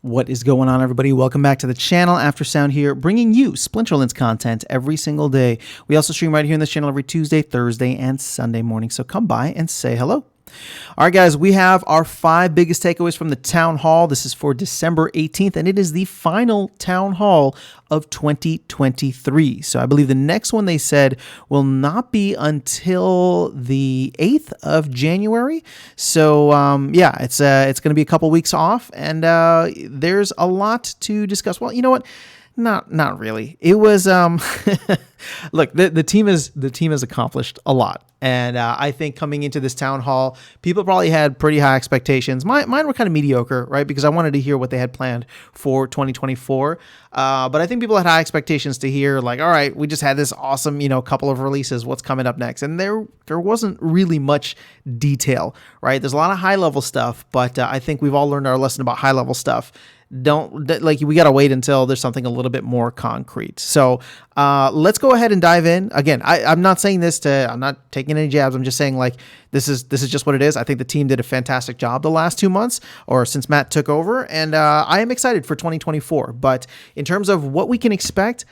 What is going on, everybody? Welcome back to the channel. Aftersound here, bringing you Splinterlands content every single day. We also stream right here in this channel every Tuesday, Thursday, and Sunday morning, so come by and say hello. All right, guys, we have our 5 biggest takeaways from the Town Hall. This is for December 18th, and it is the final Town Hall of 2023. So I believe the next one they said will not be until the 8th of January. So yeah, it's going to be a couple weeks off, and there's a lot to discuss. Well, you know what? Not really. It was look, the team has accomplished a lot. And I think coming into this town hall, people probably had pretty high expectations. Mine were kind of mediocre, right? Because I wanted to hear what they had planned for 2024. But I think people had high expectations to hear, like, all right, we just had this awesome, couple of releases. What's coming up next? And there wasn't really much detail, right? There's a lot of high level stuff, but I think we've all learned our lesson about high level stuff. We got to wait until there's something a little bit more concrete. So let's go ahead and dive in. Again, I'm not saying this I'm not taking any jabs. I'm just saying, like, this is just what it is. I think the team did a fantastic job the last 2 months, or since Matt took over, and I am excited for 2024. But in terms of what we can expect,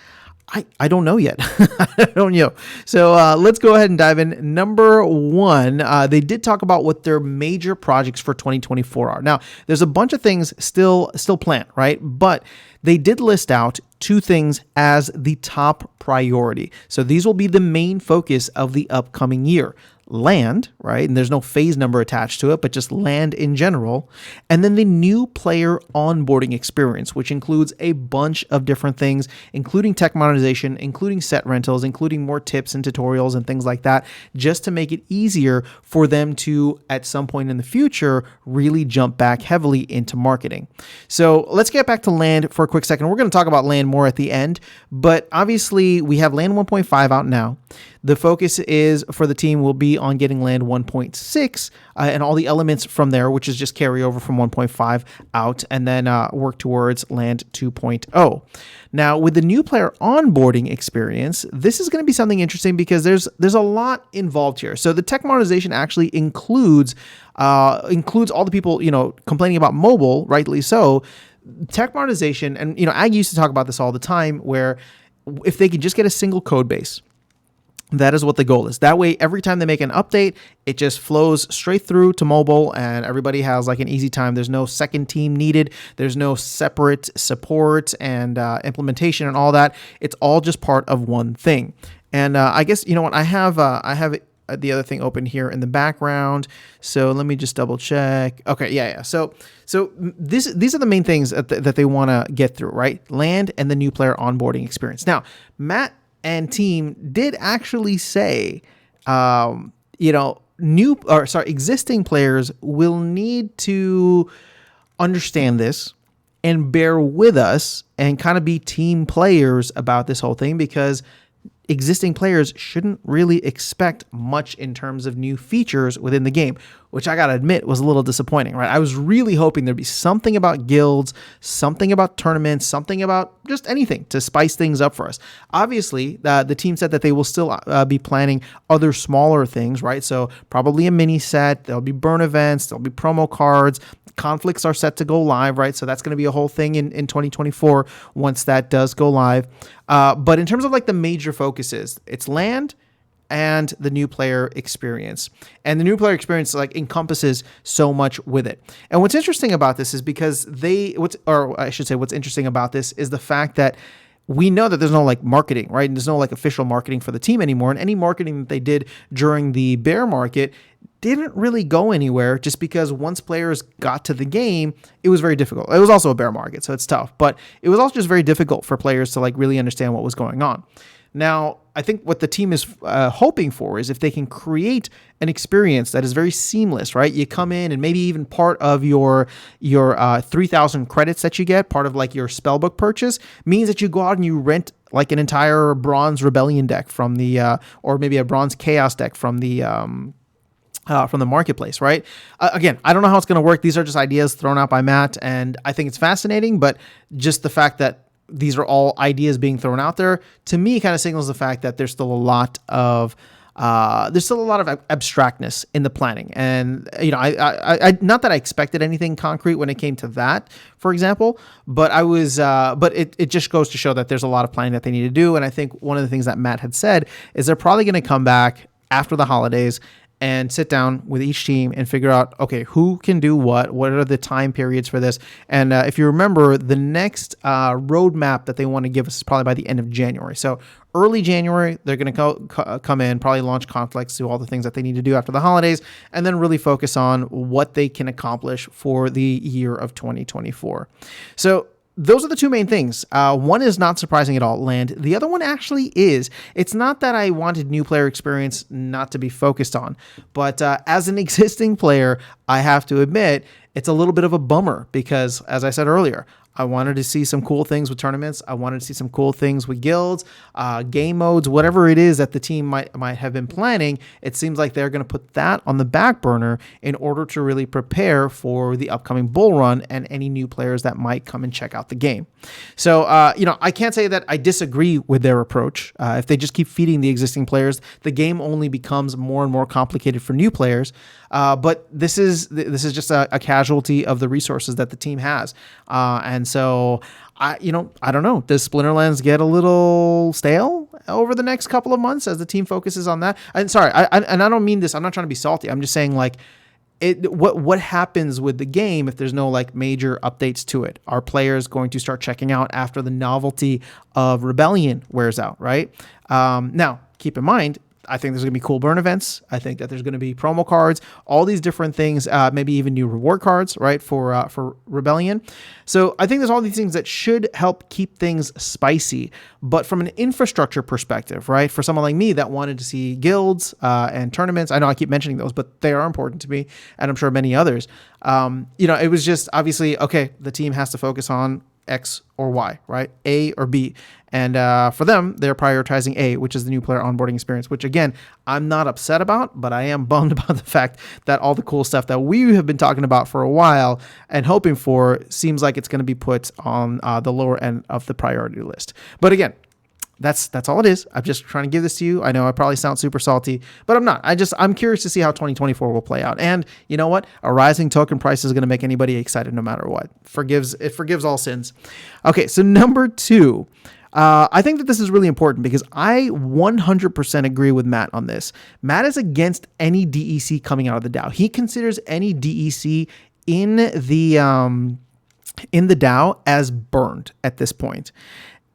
I don't know yet. I don't know. So let's go ahead and dive in. Number 1, they did talk about what their major projects for 2024 are. Now, there's a bunch of things still planned, right? But they did list out 2 things as the top priority. So these will be the main focus of the upcoming year. Land, right? And there's no phase number attached to it, but just land in general. And then the new player onboarding experience, which includes a bunch of different things, including tech monetization, including set rentals, including more tips and tutorials and things like that, just to make it easier for them to, at some point in the future, really jump back heavily into marketing. So let's get back to land for a quick second. We're going to talk about land more at the end, but obviously we have land 1.5 out now. The focus is for the team will be on getting land 1.6 and all the elements from there, which is just carry over from 1.5 out, and then work towards land 2.0. Now, with the new player onboarding experience, this is going to be something interesting because there's a lot involved here. So the tech monetization actually includes all the people complaining about mobile, rightly so. Tech monetization, and Ag used to talk about this all the time, where if they could just get a single code base. That is what the goal is. That way, every time they make an update, it just flows straight through to mobile and everybody has like an easy time. There's no second team needed. There's no separate support and implementation and all that. It's all just part of one thing. And I guess, I have the other thing open here in the background. So let me just double check. Okay. Yeah. So these are the main things that they want to get through, right? Land and the new player onboarding experience. Now, Matt and team did actually say, existing players will need to understand this and bear with us and kind of be team players about this whole thing, because existing players shouldn't really expect much in terms of new features within the game, which I gotta admit was a little disappointing, right? I was really hoping there'd be something about guilds, something about tournaments, something about just anything to spice things up for us. Obviously, the team said that they will still be planning other smaller things, right? So probably a mini set, there'll be burn events, there'll be promo cards, conflicts are set to go live, right? So that's going to be a whole thing in 2024 once that does go live. But in terms of like the major focuses, it's land and the new player experience. And the new player experience like encompasses so much with it. And what's interesting about this is because what's interesting about this is the fact that we know that there's no like marketing, right? And there's no like official marketing for the team anymore. And any marketing that they did during the bear market didn't really go anywhere, just because once players got to the game, it was very difficult. It was also a bear market, so it's tough, but it was also just very difficult for players to like really understand what was going on. Now, I think what the team is hoping for is if they can create an experience that is very seamless, right? You come in and maybe even part of your 3,000 credits that you get, part of like your spellbook purchase, means that you go out and you rent like an entire Bronze Rebellion deck from the, or maybe a Bronze Chaos deck from the marketplace, right? Again, I don't know how it's going to work. These are just ideas thrown out by Matt, and I think it's fascinating, but just the fact that these are all ideas being thrown out there, to me, kind of signals the fact that there's still a lot of there's still a lot of abstractness in the planning. And, I not that I expected anything concrete when it came to that, for example, but but it just goes to show that there's a lot of planning that they need to do. And I think one of the things that Matt had said is they're probably going to come back after the holidays and sit down with each team and figure out, okay, who can do what are the time periods for this. And if you remember, the next roadmap that they want to give us is probably by the end of January. So early January, they're going to come in, probably launch conflicts, do all the things that they need to do after the holidays, and then really focus on what they can accomplish for the year of 2024. So those are the two main things. One is not surprising at all, land. The other one actually is. It's not that I wanted new player experience not to be focused on, but as an existing player, I have to admit it's a little bit of a bummer because, as I said earlier, I wanted to see some cool things with tournaments. I wanted to see some cool things with guilds, game modes, whatever it is that the team might have been planning. It seems like they're going to put that on the back burner in order to really prepare for the upcoming bull run and any new players that might come and check out the game. So, I can't say that I disagree with their approach. If they just keep feeding the existing players, the game only becomes more and more complicated for new players. But this is just a casualty of the resources that the team has. And so I don't know. Does Splinterlands get a little stale over the next couple of months as the team focuses on that? And sorry, I don't mean this. I'm not trying to be salty. I'm just saying what happens with the game if there's no major updates to it? Are players going to start checking out after the novelty of Rebellion wears out, right? Now, keep in mind, I think there's going to be cool burn events. I think that there's going to be promo cards, all these different things, maybe even new reward cards, right, for Rebellion. So I think there's all these things that should help keep things spicy. But from an infrastructure perspective, right, for someone like me that wanted to see guilds and tournaments, I know I keep mentioning those, but they are important to me, and I'm sure many others. It was just obviously, okay, the team has to focus on X or Y, right? A or B. And for them, they're prioritizing A, which is the new player onboarding experience, which again, I'm not upset about, but I am bummed about the fact that all the cool stuff that we have been talking about for a while and hoping for seems like it's going to be put on the lower end of the priority list. But again, that's all it is. I'm just trying to give this to you. I know I probably sound super salty, but I'm not. I'm curious to see how 2024 will play out. And you know what? A rising token price is going to make anybody excited no matter what. It forgives all sins. Okay, so number 2. I think that this is really important because I 100% agree with Matt on this. Matt is against any DEC coming out of the DAO. He considers any DEC in the DAO as burned at this point.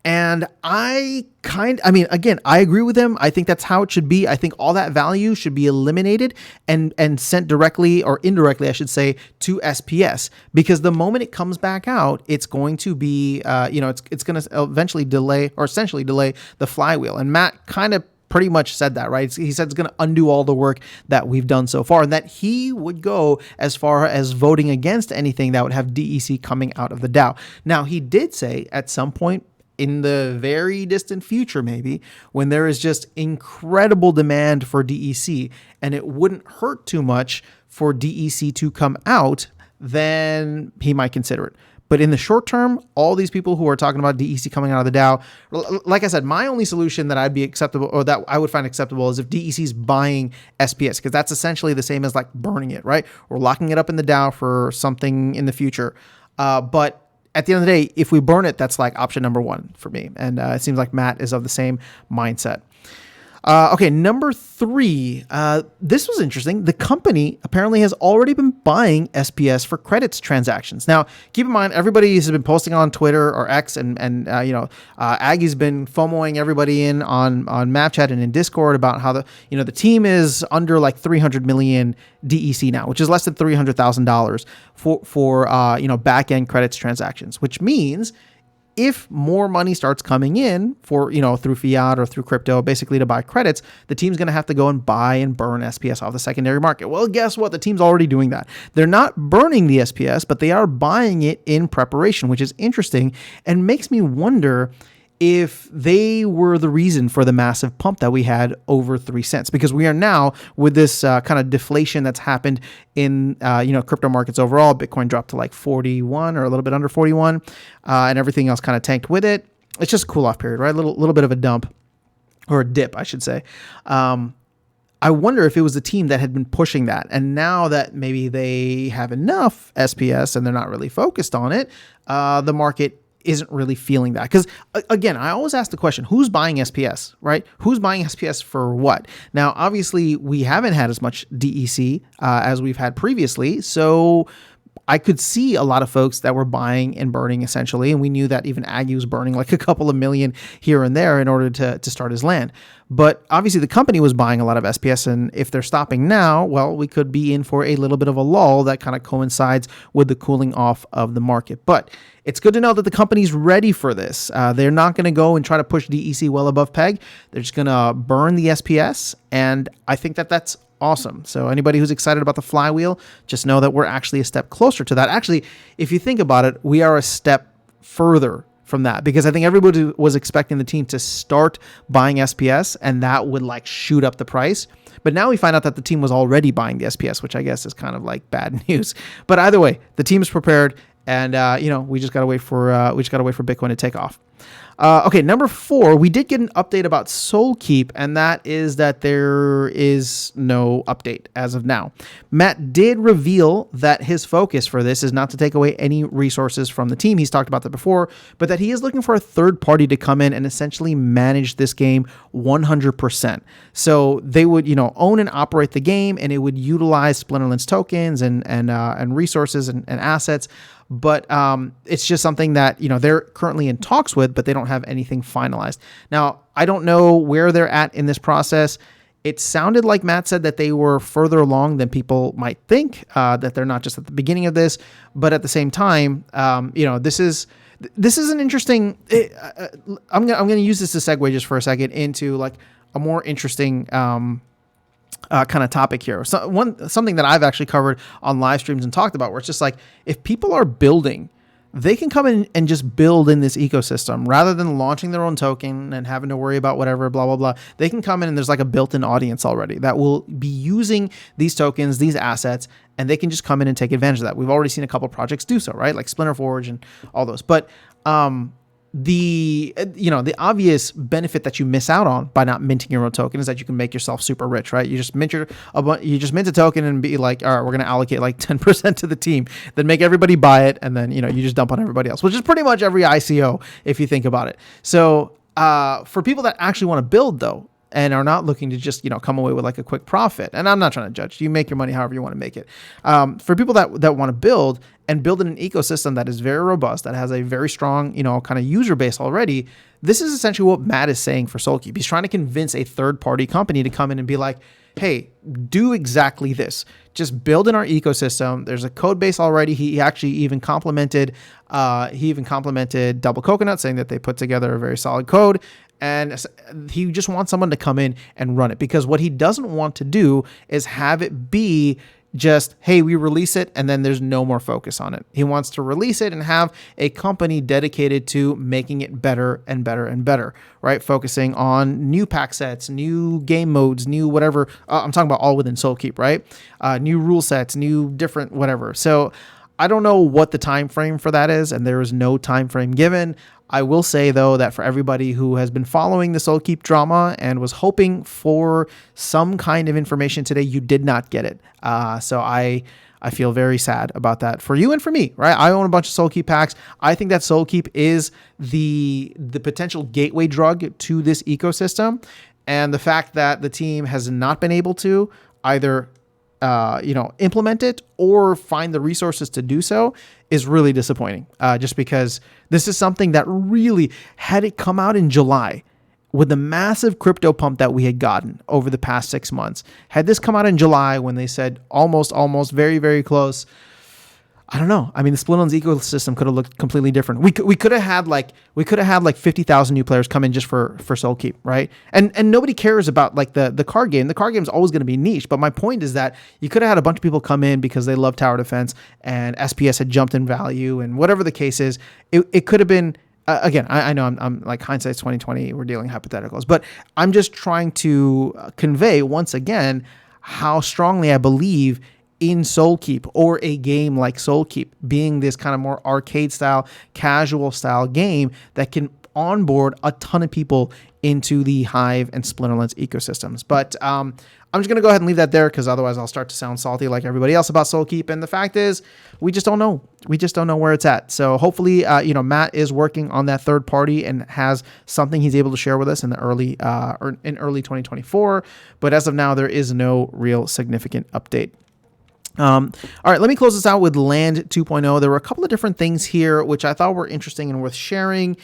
And again, I agree with him. I think that's how it should be. I think all that value should be eliminated and sent directly or indirectly, I should say, to SPS, because the moment it comes back out, it's going to be, it's going to eventually delay or essentially delay the flywheel. And Matt kind of pretty much said that, right? He said it's going to undo all the work that we've done so far, and that he would go as far as voting against anything that would have DEC coming out of the DAO. Now, he did say at some point in the very distant future, maybe, when there is just incredible demand for DEC and it wouldn't hurt too much for DEC to come out, then he might consider it. But in the short term, all these people who are talking about DEC coming out of the DAO, like I said, my only solution that I'd be acceptable or that I would find acceptable is if DEC is buying SPS, because that's essentially the same as burning it, right? Or locking it up in the DAO for something in the future. But at the end of the day, if we burn it, that's option number 1 for me. And it seems like Matt is of the same mindset. Okay, number 3. This was interesting. The company apparently has already been buying SPS for credits transactions. Now, keep in mind, everybody has been posting on Twitter or X, and Aggie's been FOMOing everybody in on MapChat and in Discord about how the team is under 300 million DEC now, which is less than $300,000 for back end credits transactions, which means if more money starts coming in for, through fiat or through crypto, basically to buy credits, the team's going to have to go and buy and burn SPS off the secondary market. Well, guess what? The team's already doing that. They're not burning the SPS, but they are buying it in preparation, which is interesting and makes me wonder if they were the reason for the massive pump that we had over 3 cents, because we are now with this kind of deflation that's happened in, crypto markets overall. Bitcoin dropped to 41 or a little bit under 41, and everything else kind of tanked with it. It's just a cool off period, right? A little bit of a dump or a dip, I should say. I wonder if it was the team that had been pushing that. And now that maybe they have enough SPS and they're not really focused on it, the market isn't really feeling that. Because again, I always ask the question, who's buying SPS, right? Who's buying SPS for what? Now, obviously, we haven't had as much DEC as we've had previously. So I could see a lot of folks that were buying and burning essentially. And we knew that even Aggie was burning like a couple of million here and there in order to start his land. But obviously the company was buying a lot of SPS. And if they're stopping now, well, we could be in for a little bit of a lull that kind of coincides with the cooling off of the market. But it's good to know that the company's ready for this. They're not going to go and try to push DEC well above peg. They're just going to burn the SPS. And I think that that's awesome. So anybody who's excited about the flywheel, just know that we're actually a step closer to that. Actually, if you think about it, we are a step further from that, because I think everybody was expecting the team to start buying SPS and that would like shoot up the price. But now we find out that the team was already buying the SPS, which I guess is kind of like bad news. But either way, the team is prepared, and we just gotta wait for Bitcoin to take off. Okay, number 4, we did get an update about SoulKeep, and that is that there is no update as of now. Matt did reveal that his focus for this is not to take away any resources from the team. He's talked about that before, but that he is looking for a third party to come in and essentially manage this game 100%. So they would, own and operate the game, and it would utilize Splinterlands tokens and resources and assets. But it's just something that, they're currently in talks with, but they don't have anything finalized. Now, I don't know where they're at in this process. It sounded like Matt said that they were further along than people might think, that they're not just at the beginning of this, but at the same time, this is an interesting, I'm going to use this as a segue just for a second into like a more interesting kind of topic here. So something that I've actually covered on live streams and talked about, where it's just like, if people are building, they can come in and just build in this ecosystem rather than launching their own token and having to worry about whatever, blah, blah, blah. They can come in and there's like a built-in audience already that will be using these tokens, these assets, and they can just come in and take advantage of that. We've already seen a couple of projects do so, right? Like Splinter Forge and all those. But the obvious benefit that you miss out on by not minting your own token is that you can make yourself super rich, right? You just mint a token and be like, all right, we're going to allocate like 10% to the team, then make everybody buy it, and then you just dump on everybody else, which is pretty much every ICO if you think about it. So for people that actually want to build though, and are not looking to just, come away with like a quick profit. And I'm not trying to judge. You make your money however you want to make it. For people that want to build in an ecosystem that is very robust, that has a very strong, kind of user base already, this is essentially what Matt is saying for SoulKeep. He's trying to convince a third-party company to come in and be like, hey, do exactly this. Just build in our ecosystem. There's a code base already. He actually even complimented Double Coconut, saying that they put together a very solid code. And he just wants someone to come in and run it, because what he doesn't want to do is have it be just, hey, we release it and then there's no more focus on it. He wants to release it and have a company dedicated to making it better and better and better, right? Focusing on new pack sets, new game modes, new whatever. I'm talking about all within SoulKeep, right? New rule sets, new different whatever. So I don't know what the time frame for that is, and there is no time frame given. I will say, though, that for everybody who has been following the SoulKeep drama and was hoping for some kind of information today, you did not get it. So I feel very sad about that for you and for me, right? I own a bunch of SoulKeep packs. I think that SoulKeep is the potential gateway drug to this ecosystem. And the fact that the team has not been able to either implement it or find the resources to do so is really disappointing. Just because this is something that really, had it come out in July with the massive crypto pump that we had gotten over the past 6 months, had this come out in July when they said almost, very, very close, I don't know. I mean, the Splinterlands ecosystem could have looked completely different. We could have had like 50,000 new players come in just for SoulKeep, right? And nobody cares about like the card game. The card game is always going to be niche. But my point is that you could have had a bunch of people come in because they love tower defense and SPS had jumped in value, and whatever the case is, it could have been. Again, I know I'm like hindsight's 2020. We're dealing hypotheticals, but I'm just trying to convey once again how strongly I believe in SoulKeep, or a game like SoulKeep being this kind of more arcade style, casual style game that can onboard a ton of people into the Hive and Splinterlands ecosystems. But I'm just going to go ahead and leave that there because otherwise I'll start to sound salty like everybody else about Soulkeep. And the fact is, we just don't know. We just don't know where it's at. So hopefully, Matt is working on that third party and has something he's able to share with us in the early 2024. But as of now, there is no real significant update. All right, let me close this out with Land 2.0. There were a couple of different things here which I thought were interesting and worth sharing.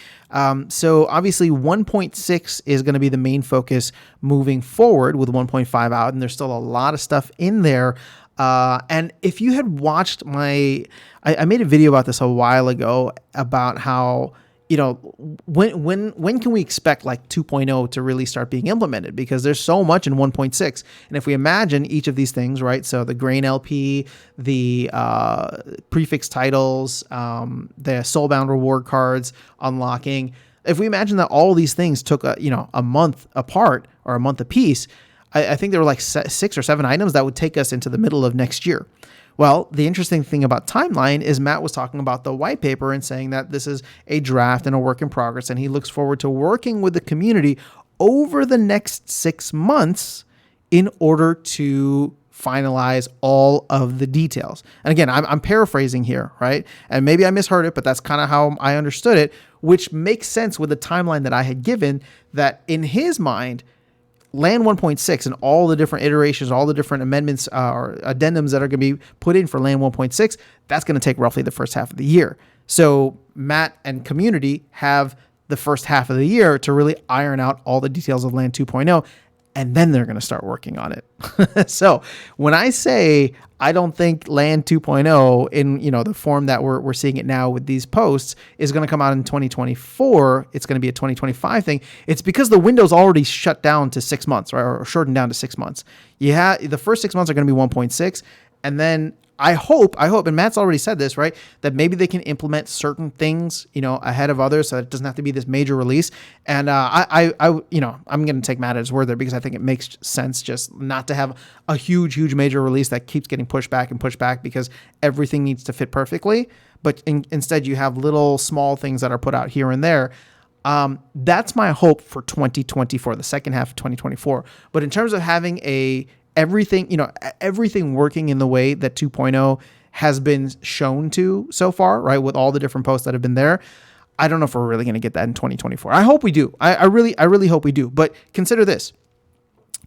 So obviously 1.6 is going to be the main focus moving forward with 1.5 out, and there's still a lot of stuff in there. And if you had watched I made a video about this a while ago about how, when can we expect like 2.0 to really start being implemented? Because there's so much in 1.6. And if we imagine each of these things, right? So the grain LP, the prefix titles, the soulbound reward cards unlocking. If we imagine that all of these things took a month apart or a month apiece, I think there were like 6 or 7 items that would take us into the middle of next year. Well, the interesting thing about Timeline is Matt was talking about the white paper and saying that this is a draft and a work in progress, and he looks forward to working with the community over the next 6 months in order to finalize all of the details. And again, I'm paraphrasing here, right? And maybe I misheard it, but that's kind of how I understood it, which makes sense with the timeline that I had given, that in his mind, Land 1.6 and all the different iterations, all the different amendments or addendums that are going to be put in for Land 1.6, that's going to take roughly the first half of the year. So Matt and community have the first half of the year to really iron out all the details of Land 2.0, and then they're going to start working on it. So when I say I don't think Land 2.0 in the form that we're seeing it now with these posts is going to come out in 2024, it's going to be a 2025 thing. It's because the window's already shut down to 6 months, right, or shortened down to 6 months. The first 6 months are going to be 1.6, and then I hope, and Matt's already said this, right, that maybe they can implement certain things, ahead of others, so it doesn't have to be this major release. And I'm going to take Matt at his word there because I think it makes sense just not to have a huge major release that keeps getting pushed back because everything needs to fit perfectly. But instead, you have little small things that are put out here and there. That's my hope for 2024, the second half of 2024. But in terms of having everything working in the way that 2.0 has been shown to so far, right? With all the different posts that have been there. I don't know if we're really going to get that in 2024. I hope we do. I really hope we do. But consider this.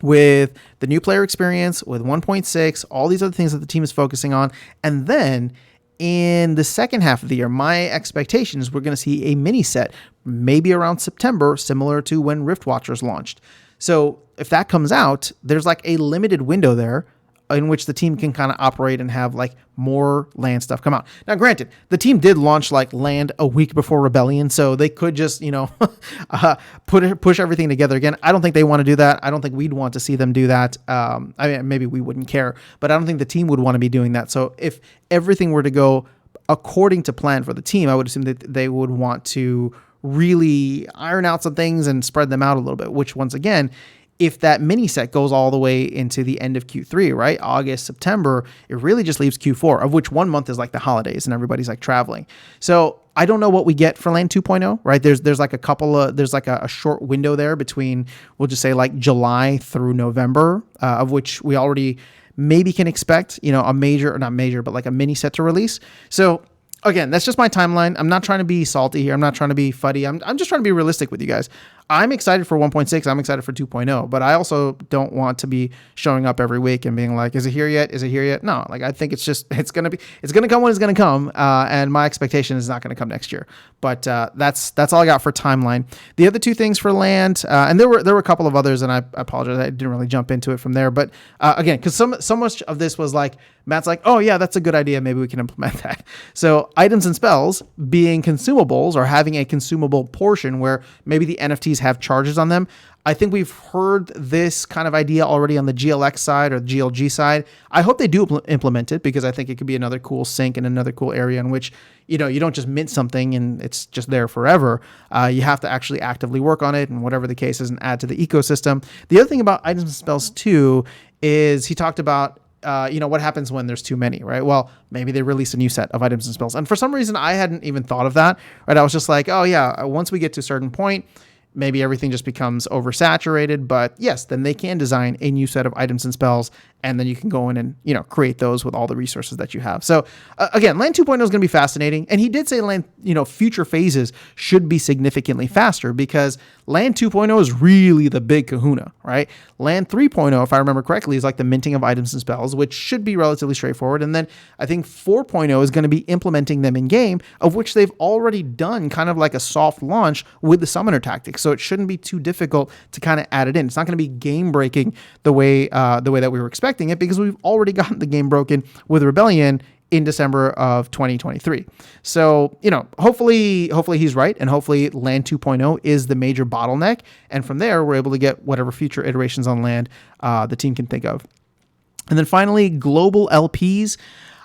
With the new player experience, with 1.6, all these other things that the team is focusing on, and then in the second half of the year, my expectation is we're going to see a mini set, maybe around September, similar to when Rift Watchers launched. So if that comes out, there's like a limited window there in which the team can kind of operate and have like more Land stuff come out. Now, granted, the team did launch like Land a week before Rebellion, so they could just, push everything together again. I don't think they want to do that. I don't think we'd want to see them do that. Maybe we wouldn't care, but I don't think the team would want to be doing that. So if everything were to go according to plan for the team, I would assume that they would want to really iron out some things and spread them out a little bit, which once again, if that mini set goes all the way into the end of Q3, right? August, September, it really just leaves Q4, of which 1 month is like the holidays and everybody's like traveling. So I don't know what we get for Land 2.0, right? There's like a short window there between, we'll just say like July through November, of which we already maybe can expect, a major, or not major, but like a mini set to release. So again, that's just my timeline. I'm not trying to be salty here. I'm not trying to be fuddy. I'm just trying to be realistic with you guys. I'm excited for 1.6. I'm excited for 2.0, but I also don't want to be showing up every week and being like, is it here yet? Is it here yet? No, like I think it's going to come when it's going to come. And my expectation is not going to come next year, but that's all I got for timeline. The other two things for Land, and there were a couple of others, and I apologize. I didn't really jump into it from there, but again, cause so much of this was like, Matt's like, oh yeah, that's a good idea. Maybe we can implement that. So items and spells being consumables or having a consumable portion where maybe the NFTs have charges on them. I think we've heard this kind of idea already on the GLX side or the GLG side. I hope they do implement it because I think it could be another cool sync and another cool area in which, you don't just mint something and it's just there forever. You have to actually actively work on it and whatever the case is and add to the ecosystem. The other thing about items and spells too is he talked about what happens when there's too many, right? Well, maybe they release a new set of items and spells. And for some reason, I hadn't even thought of that, right? I was just like, oh yeah, once we get to a certain point, maybe everything just becomes oversaturated. But yes, then they can design a new set of items and spells, and then you can go in and, create those with all the resources that you have. So again, Land 2.0 is going to be fascinating. And he did say Land, future phases should be significantly faster, because Land 2.0 is really the big kahuna, right? Land 3.0, if I remember correctly, is like the minting of items and spells, which should be relatively straightforward. And then I think 4.0 is going to be implementing them in game, of which they've already done kind of like a soft launch with the summoner tactics. So it shouldn't be too difficult to kind of add it in. It's not going to be game breaking the way that we were expecting it, because we've already gotten the game broken with Rebellion in December of 2023. So, hopefully he's right, and hopefully Land 2.0 is the major bottleneck. And from there, we're able to get whatever future iterations on Land the team can think of. And then finally, global LPs.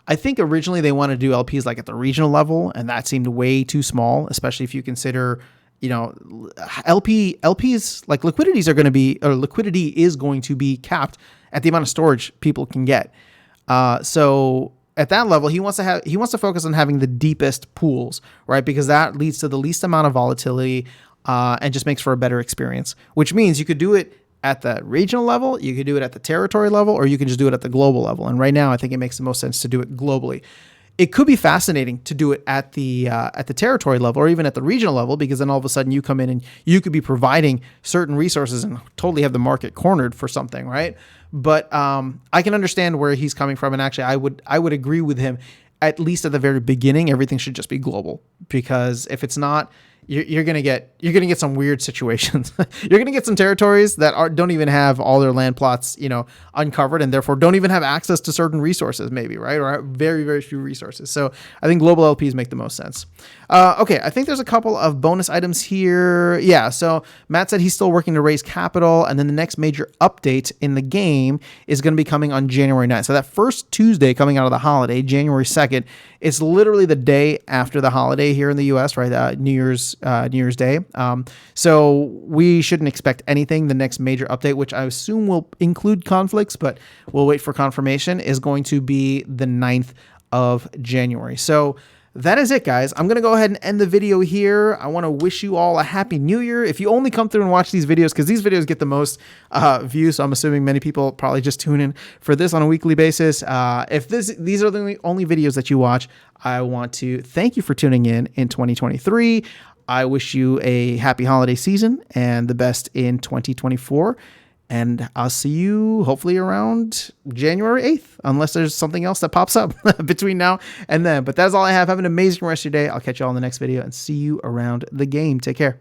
I think originally they wanted to do LPs like at the regional level, and that seemed way too small, especially if you consider, LPs, like liquidity is going to be capped at the amount of storage people can get. So at that level, he wants to focus on having the deepest pools, right? Because that leads to the least amount of volatility, and just makes for a better experience, which means you could do it at the regional level, you could do it at the territory level, or you can just do it at the global level. And right now, I think it makes the most sense to do it globally. It could be fascinating to do it at the territory level, or even at the regional level, because then all of a sudden you come in and you could be providing certain resources and totally have the market cornered for something, right? But I can understand where he's coming from, and actually I would agree with him. At least at the very beginning, everything should just be global, because if it's not, you're gonna get some weird situations. You're gonna get some territories that don't even have all their land plots, uncovered, and therefore don't even have access to certain resources, maybe, right? Or very, very few resources. So I think global LPs make the most sense. Okay, I think there's a couple of bonus items here. Yeah, so Matt said he's still working to raise capital, and then the next major update in the game is going to be coming on January 9th. So that first Tuesday coming out of the holiday, January 2nd, it's literally the day after the holiday here in the US, right? New Year's Day. So we shouldn't expect anything. The next major update, which I assume will include conflicts, but we'll wait for confirmation, is going to be the 9th of January. So that is it, guys. I'm going to go ahead and end the video here. I want to wish you all a happy new year. If you only come through and watch these videos, because these videos get the most views, so I'm assuming many people probably just tune in for this on a weekly basis. If these are the only videos that you watch, I want to thank you for tuning in 2023. I wish you a happy holiday season and the best in 2024. And I'll see you hopefully around January 8th, unless there's something else that pops up between now and then. But that's all I have. Have an amazing rest of your day. I'll catch you all in the next video and see you around the game. Take care.